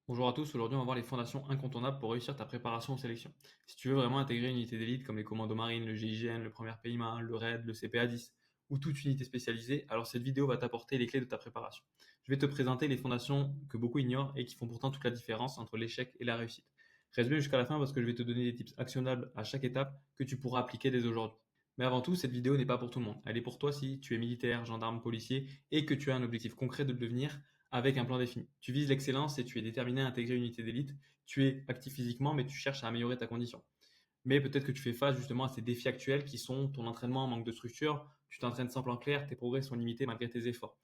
Bonjour à tous, aujourd'hui on va voir les fondations incontournables pour réussir ta préparation aux sélections. Si tu veux vraiment intégrer une unité d'élite comme les commandos marines, le GIGN, le 1er PIMA, le RAID, le CPA-10 ou toute unité spécialisée, alors cette vidéo va t'apporter les clés de ta préparation. Je vais te présenter les fondations que beaucoup ignorent et qui font pourtant toute la différence entre l'échec et la réussite. Reste bien jusqu'à la fin parce que je vais te donner des tips actionnables à chaque étape que tu pourras appliquer dès aujourd'hui. Mais avant tout, cette vidéo n'est pas pour tout le monde. Elle est pour toi si tu es militaire, gendarme, policier et que tu as un objectif concret de le devenir avec un plan défini. Tu vises l'excellence et tu es déterminé à intégrer une unité d'élite. Tu es actif physiquement, mais tu cherches à améliorer ta condition. Mais peut-être que tu fais face justement à ces défis actuels qui sont ton entraînement en manque de structure, tu t'entraînes sans plan clair, tes progrès sont limités malgré tes efforts.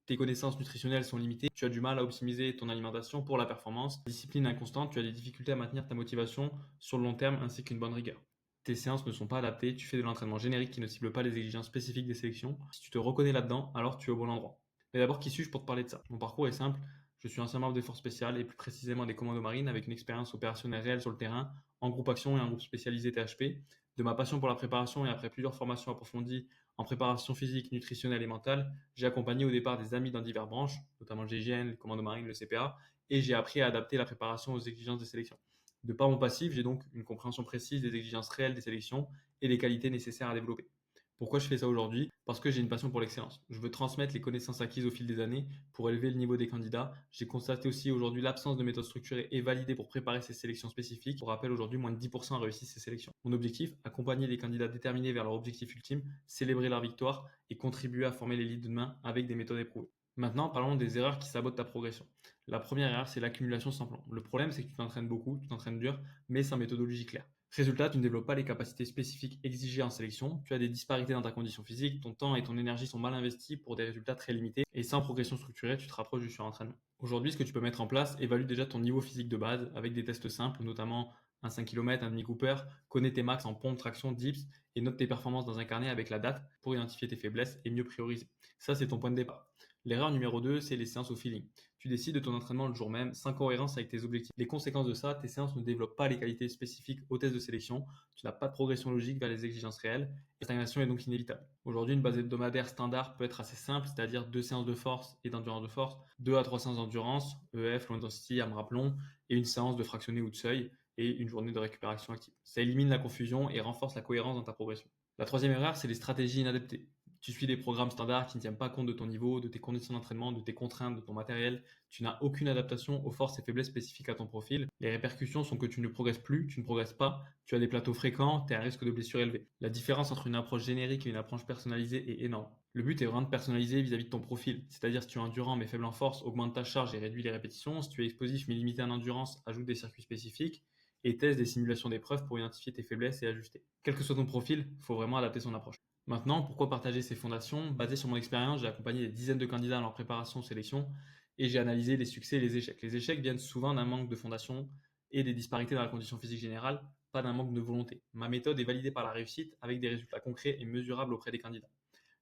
Tes connaissances nutritionnelles sont limitées, tu as du mal à optimiser ton alimentation pour la performance, discipline inconstante, tu as des difficultés à maintenir ta motivation sur le long terme ainsi qu'une bonne rigueur. Tes séances ne sont pas adaptées, tu fais de l'entraînement générique qui ne cible pas les exigences spécifiques des sélections. Si tu te reconnais là-dedans, alors tu es au bon endroit. Mais d'abord, qui suis-je pour te parler de ça? Mon parcours est simple, je suis ancien membre des forces spéciales et plus précisément des commandos marines avec une expérience opérationnelle réelle sur le terrain, en groupe action et en groupe spécialisé THP. De ma passion pour la préparation et après plusieurs formations approfondies en préparation physique, nutritionnelle et mentale, j'ai accompagné au départ des amis dans diverses branches, notamment le GIGN, le commando marine, le CPA, et j'ai appris à adapter la préparation aux exigences des sélections. De par mon passif, j'ai donc une compréhension précise des exigences réelles des sélections et des qualités nécessaires à développer. Pourquoi je fais ça aujourd'hui? Parce que j'ai une passion pour l'excellence. Je veux transmettre les connaissances acquises au fil des années pour élever le niveau des candidats. J'ai constaté aussi aujourd'hui l'absence de méthodes structurées et validées pour préparer ces sélections spécifiques. Pour rappel, aujourd'hui, moins de 10% réussissent ces sélections. Mon objectif, accompagner les candidats déterminés vers leur objectif ultime, célébrer leur victoire et contribuer à former l'élite de demain avec des méthodes éprouvées. Maintenant, parlons des erreurs qui sabotent ta progression. La première erreur, c'est l'accumulation sans plan. Le problème, c'est que tu t'entraînes beaucoup, tu t'entraînes dur, mais sans méthodologie claire. Résultat, tu ne développes pas les capacités spécifiques exigées en sélection, tu as des disparités dans ta condition physique, ton temps et ton énergie sont mal investis pour des résultats très limités, et sans progression structurée, tu te rapproches du surentraînement. Aujourd'hui, ce que tu peux mettre en place, évalue déjà ton niveau physique de base avec des tests simples, notamment un 5 km, un Mini Cooper, connais tes max en pompe, traction, dips, et note tes performances dans un carnet avec la date pour identifier tes faiblesses et mieux prioriser. Ça, c'est ton point de départ. L'erreur numéro 2, c'est les séances au feeling. Tu décides de ton entraînement le jour même, sans cohérence avec tes objectifs. Les conséquences de ça, tes séances ne développent pas les qualités spécifiques aux tests de sélection, tu n'as pas de progression logique vers les exigences réelles, et la stagnation est donc inévitable. Aujourd'hui, une base hebdomadaire standard peut être assez simple, c'est-à-dire 2 séances de force et d'endurance de force, 2 à 3 séances d'endurance, EF, low intensity, AMRAP rappelons, et une séance de fractionné ou de seuil, et une journée de récupération active. Ça élimine la confusion et renforce la cohérence dans ta progression. La troisième erreur, c'est les stratégies inadaptées. Tu suis des programmes standards qui ne tiennent pas compte de ton niveau, de tes conditions d'entraînement, de tes contraintes, de ton matériel. Tu n'as aucune adaptation aux forces et faiblesses spécifiques à ton profil. Les répercussions sont que tu ne progresses plus, tu ne progresses pas, tu as des plateaux fréquents, tu as un risque de blessure élevé. La différence entre une approche générique et une approche personnalisée est énorme. Le but est vraiment de personnaliser vis-à-vis de ton profil. C'est-à-dire si tu es endurant mais faible en force, augmente ta charge et réduis les répétitions. Si tu es explosif mais limité en endurance, ajoute des circuits spécifiques et teste des simulations d'épreuves pour identifier tes faiblesses et ajuster. Quel que soit ton profil, il faut vraiment adapter son approche. Maintenant, pourquoi partager ces fondations? Basé sur mon expérience, j'ai accompagné des dizaines de candidats dans leur préparation aux sélections et j'ai analysé les succès et les échecs. Les échecs viennent souvent d'un manque de fondation et des disparités dans la condition physique générale, pas d'un manque de volonté. Ma méthode est validée par la réussite avec des résultats concrets et mesurables auprès des candidats.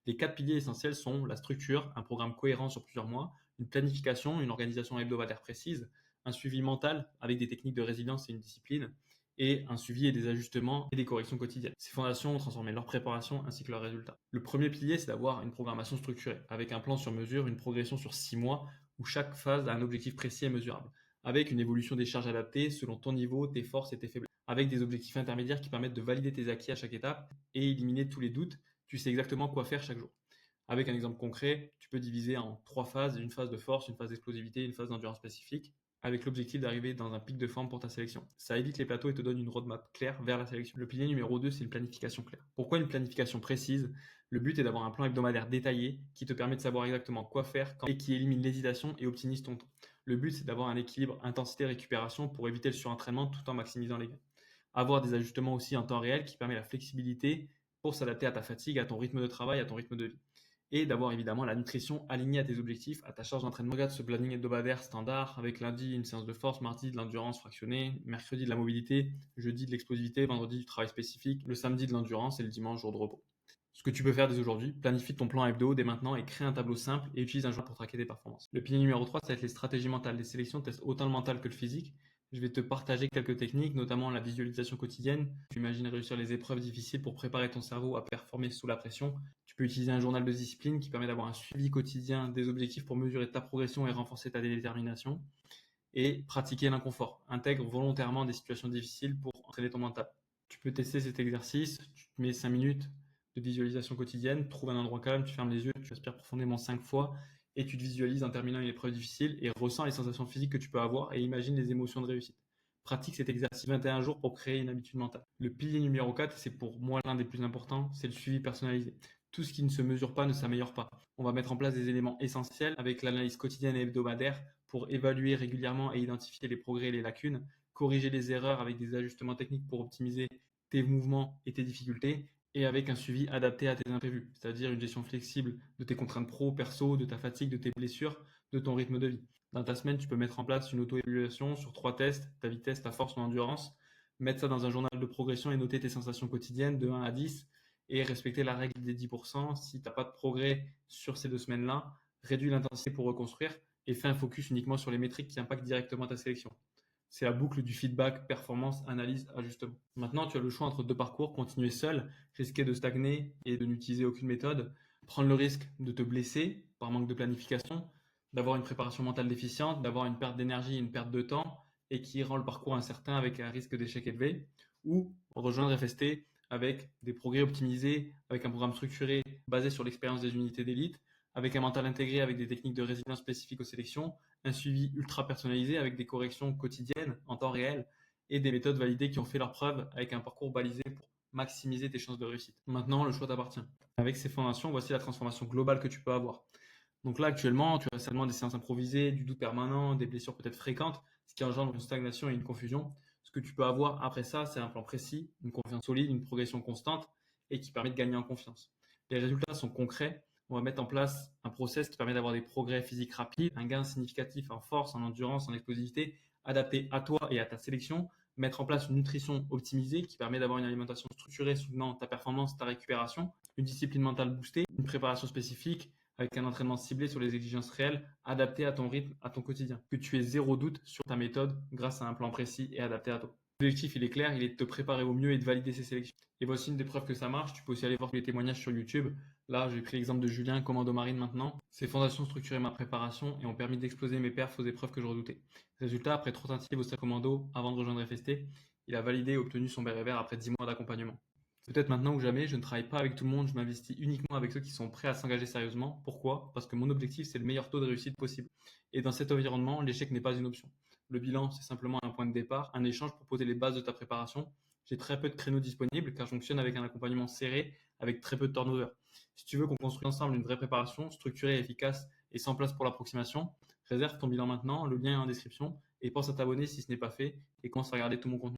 Les 4 piliers essentiels sont la structure, un programme cohérent sur plusieurs mois, une planification, une organisation hebdomadaire précise, un suivi mental avec des techniques de résilience et une discipline, et un suivi et des ajustements et des corrections quotidiennes. Ces fondations ont transformé leur préparation ainsi que leurs résultats. Le premier pilier, c'est d'avoir une programmation structurée, avec un plan sur mesure, une progression sur 6 mois, où chaque phase a un objectif précis et mesurable, avec une évolution des charges adaptées selon ton niveau, tes forces et tes faiblesses, avec des objectifs intermédiaires qui permettent de valider tes acquis à chaque étape et éliminer tous les doutes. Tu sais exactement quoi faire chaque jour. Avec un exemple concret, tu peux diviser en 3 phases, une phase de force, une phase d'explosivité, une phase d'endurance spécifique, avec l'objectif d'arriver dans un pic de forme pour ta sélection. Ça évite les plateaux et te donne une roadmap claire vers la sélection. Le pilier numéro 2, c'est une planification claire. Pourquoi une planification précise? Le but est d'avoir un plan hebdomadaire détaillé qui te permet de savoir exactement quoi faire quand et qui élimine l'hésitation et optimise ton temps. Le but, c'est d'avoir un équilibre intensité-récupération pour éviter le surentraînement tout en maximisant les gains. Avoir des ajustements aussi en temps réel qui permet la flexibilité pour s'adapter à ta fatigue, à ton rythme de travail, à ton rythme de vie et d'avoir évidemment la nutrition alignée à tes objectifs, à ta charge d'entraînement. Regarde ce planning hebdomadaire standard avec lundi une séance de force, mardi de l'endurance fractionnée, mercredi de la mobilité, jeudi de l'explosivité, vendredi du travail spécifique, le samedi de l'endurance et le dimanche jour de repos. Ce que tu peux faire dès aujourd'hui, planifie ton plan hebdo dès maintenant et crée un tableau simple et utilise un journal pour traquer tes performances. Le pilier numéro 3, ça va être les stratégies mentales. Les sélections testent autant le mental que le physique. Je vais te partager quelques techniques, notamment la visualisation quotidienne. Tu imagines réussir les épreuves difficiles pour préparer ton cerveau à performer sous la pression. Tu peux utiliser un journal de discipline qui permet d'avoir un suivi quotidien des objectifs pour mesurer ta progression et renforcer ta détermination. et pratiquer l'inconfort. Intègre volontairement des situations difficiles pour entraîner ton mental. Tu peux tester cet exercice, tu te mets 5 minutes de visualisation quotidienne, trouve un endroit calme, tu fermes les yeux, tu respires profondément 5 fois et tu te visualises en terminant une épreuve difficile et ressens les sensations physiques que tu peux avoir et imagine les émotions de réussite. Pratique cet exercice 21 jours pour créer une habitude mentale. Le pilier numéro 4, c'est pour moi l'un des plus importants, c'est le suivi personnalisé. Tout ce qui ne se mesure pas ne s'améliore pas. On va mettre en place des éléments essentiels avec l'analyse quotidienne et hebdomadaire pour évaluer régulièrement et identifier les progrès et les lacunes, corriger les erreurs avec des ajustements techniques pour optimiser tes mouvements et tes difficultés, et avec un suivi adapté à tes imprévus, c'est-à-dire une gestion flexible de tes contraintes pro, perso, de ta fatigue, de tes blessures, de ton rythme de vie. Dans ta semaine, tu peux mettre en place une auto-évaluation sur 3 tests, ta vitesse, ta force, ton endurance, mettre ça dans un journal de progression et noter tes sensations quotidiennes de 1 à 10 et respecter la règle des 10%. Si tu n'as pas de progrès sur ces 2 semaines-là, réduis l'intensité pour reconstruire et fais un focus uniquement sur les métriques qui impactent directement ta sélection. C'est la boucle du feedback, performance, analyse, ajustement. Maintenant, tu as le choix entre deux parcours, continuer seul, risquer de stagner et de n'utiliser aucune méthode, prendre le risque de te blesser par manque de planification, d'avoir une préparation mentale déficiente, d'avoir une perte d'énergie et une perte de temps et qui rend le parcours incertain avec un risque d'échec élevé, ou rejoindre FST avec des progrès optimisés, avec un programme structuré basé sur l'expérience des unités d'élite, avec un mental intégré avec des techniques de résilience spécifiques aux sélections, un suivi ultra personnalisé avec des corrections quotidiennes en temps réel et des méthodes validées qui ont fait leurs preuves avec un parcours balisé pour maximiser tes chances de réussite. Maintenant, le choix t'appartient. Avec ces fondations, voici la transformation globale que tu peux avoir. Donc là, actuellement, tu as certainement des séances improvisées, du doute permanent, des blessures peut-être fréquentes, ce qui engendre une stagnation et une confusion. Ce que tu peux avoir après ça, c'est un plan précis, une confiance solide, une progression constante et qui permet de gagner en confiance. Les résultats sont concrets. On va mettre en place un process qui permet d'avoir des progrès physiques rapides, un gain significatif en force, en endurance, en explosivité, adapté à toi et à ta sélection. Mettre en place une nutrition optimisée qui permet d'avoir une alimentation structurée soutenant ta performance, ta récupération, une discipline mentale boostée, une préparation spécifique avec un entraînement ciblé sur les exigences réelles, adapté à ton rythme, à ton quotidien. Que tu aies zéro doute sur ta méthode grâce à un plan précis et adapté à toi. L'objectif, il est clair, il est de te préparer au mieux et de valider ces sélections. Et voici une des preuves que ça marche. Tu peux aussi aller voir les témoignages sur YouTube. Là, j'ai pris l'exemple de Julien, commando marine maintenant. Ses fondations structuraient ma préparation et ont permis d'exploser mes perfs aux épreuves que je redoutais. Résultat, après 3 tentatives au stade commando avant de rejoindre FST, il a validé et obtenu son béret vert après 10 mois d'accompagnement. Peut-être maintenant ou jamais, je ne travaille pas avec tout le monde, je m'investis uniquement avec ceux qui sont prêts à s'engager sérieusement. Pourquoi? Parce que mon objectif, c'est le meilleur taux de réussite possible. Et dans cet environnement, l'échec n'est pas une option. Le bilan, c'est simplement un point de départ, un échange pour poser les bases de ta préparation. J'ai très peu de créneaux disponibles car je fonctionne avec un accompagnement serré, avec très peu de turnover. Si tu veux qu'on construise ensemble une vraie préparation, structurée, efficace et sans place pour l'approximation, réserve ton bilan maintenant, le lien est en description et pense à t'abonner si ce n'est pas fait et commence à regarder tout mon contenu.